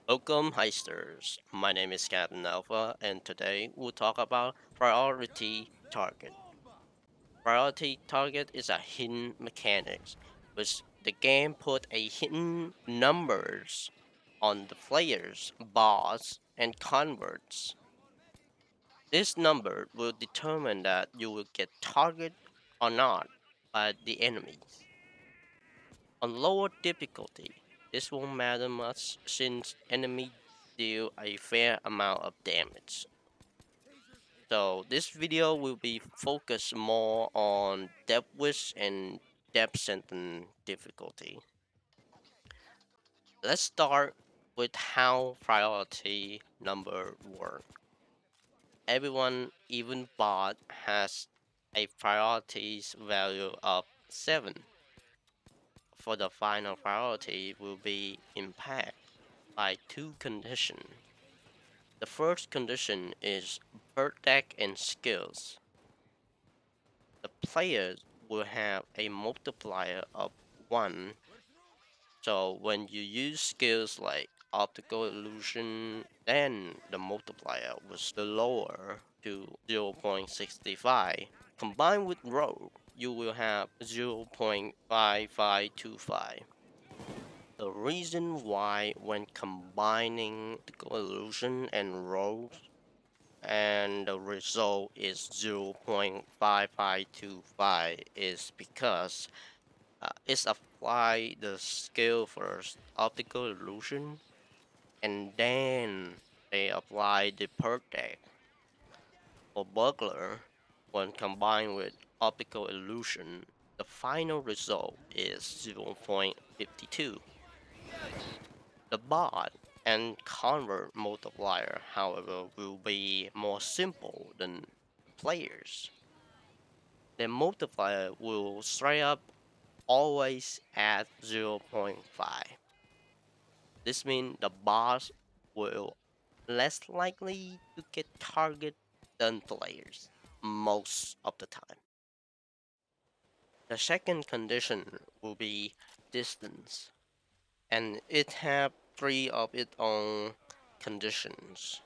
Welcome, Heisters. My name is Captain Alpha, and today we'll talk about priority target. Priority target is a hidden mechanic, which the game put a hidden numbers on the players, boss, and converts. This number will determine that you will get target or not by the enemies. On lower difficulty, this won't matter much since enemies deal a fair amount of damage. So this video will be focused more on depth wish and depth sentence difficulty. Let's start with how priority number work. Everyone, even bot, has a priorities value of 7. For the final priority will be impacted by two conditions. The first condition is bird deck and skills. The players will have a multiplier of 1. So when you use skills like optical illusion, then the multiplier was lower to 0.65. Combined with rogue, you will have 0.5525. The reason why when combining optical illusion and rogue and the result is 0.5525 is because it's apply the skill first, optical illusion, and then they apply the perk deck. For burglar, when combined with optical illusion, the final result is 0.52. The bot and convert multiplier, however, will be more simple than players. The multiplier will straight up always at 0.5. This means the boss will less likely to get target than players most of the time. The second condition will be distance, and it have three of its own conditions.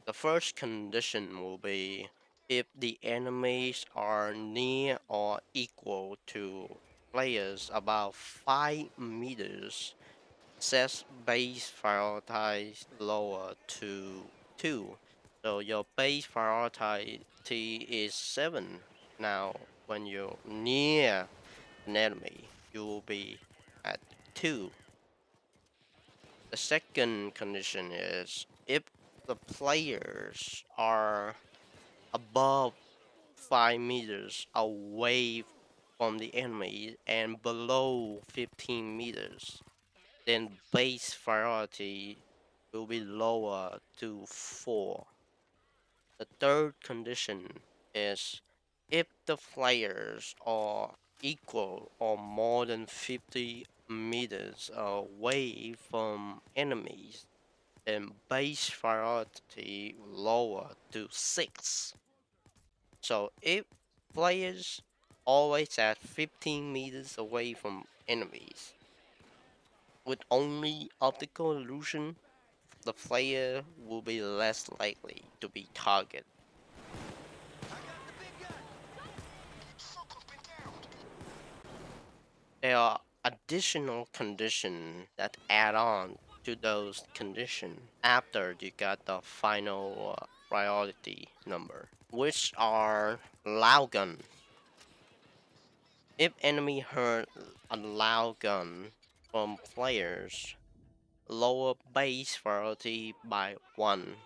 The first condition will be if the enemies are near or equal to players about 5 meters, set base prioritize lower to 2. So your base priority is 7. Now, when you're near an enemy, you will be at 2. The second condition is if the players are above 5 meters away from the enemy and below 15 meters, then base priority will be lower to 4. The third condition is if the players are equal or more than 50 meters away from enemies, then base priority lower to 6. So if players always at 15 meters away from enemies, with only optical illusion, the player will be less likely to be targeted. There are additional conditions that add on to those conditions after you got the final priority number, which are loud gun. If enemy heard a loud gun from players, lower base priority by 1.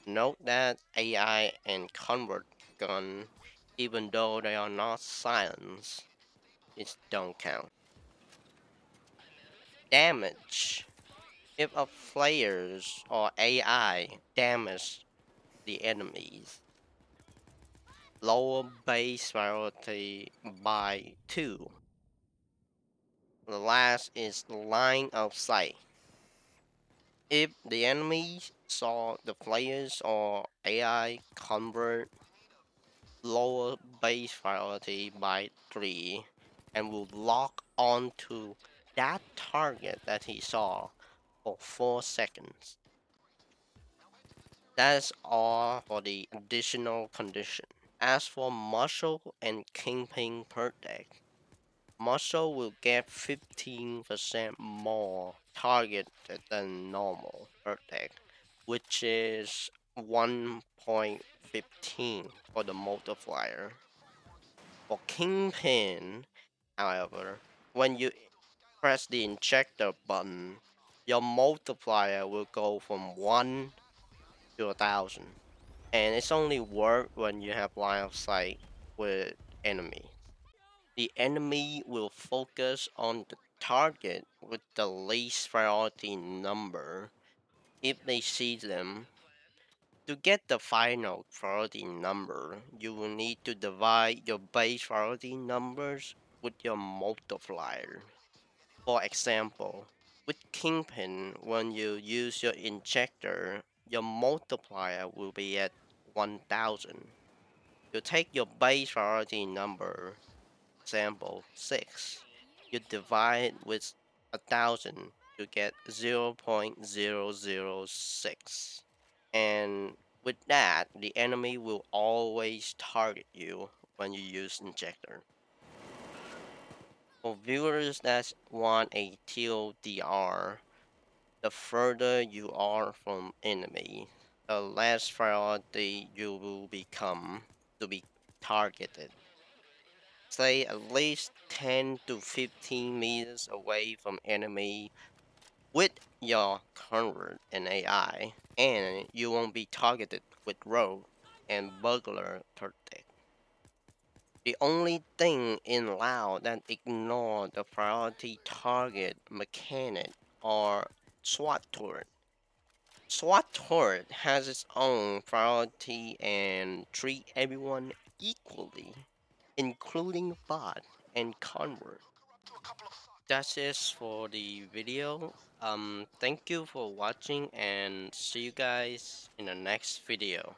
Note that AI and convert gun, even though they are not silenced, it don't count. Damage. If a players or AI damage the enemies, lower base priority by 2. The last is line of sight. If the enemy saw the players or AI convert, lower base priority by 3 and will lock onto that target that he saw for 4 seconds. That's all for the additional condition. As for Marshall and Kingpin per deck, Marshall will get 15% more target than normal per deck, which is 1.15 for the multiplier. For Kingpin, however, when you press the injector button, your multiplier will go from 1 to 1,000. And it's only work when you have line of sight with enemy. The enemy will focus on the target with the least priority number if they see them. To get the final priority number, you will need to divide your base priority numbers with your multiplier. For example, with Kingpin, when you use your injector, your multiplier will be at 1000. You take your base priority number, example 6, you divide with 1000 to get 0.006. And with that, the enemy will always target you when you use injector. For viewers that want a TLDR, the further you are from enemy, the less priority you will become to be targeted. Say at least 10 to 15 meters away from enemy with your convert and AI, and you won't be targeted with rogue and burglar tactic. The only thing in WoW that ignore the priority target mechanic are SWAT turret. SWAT turret has its own priority and treat everyone equally, including bot and convert. That's it for the video. Thank you for watching and see you guys in the next video.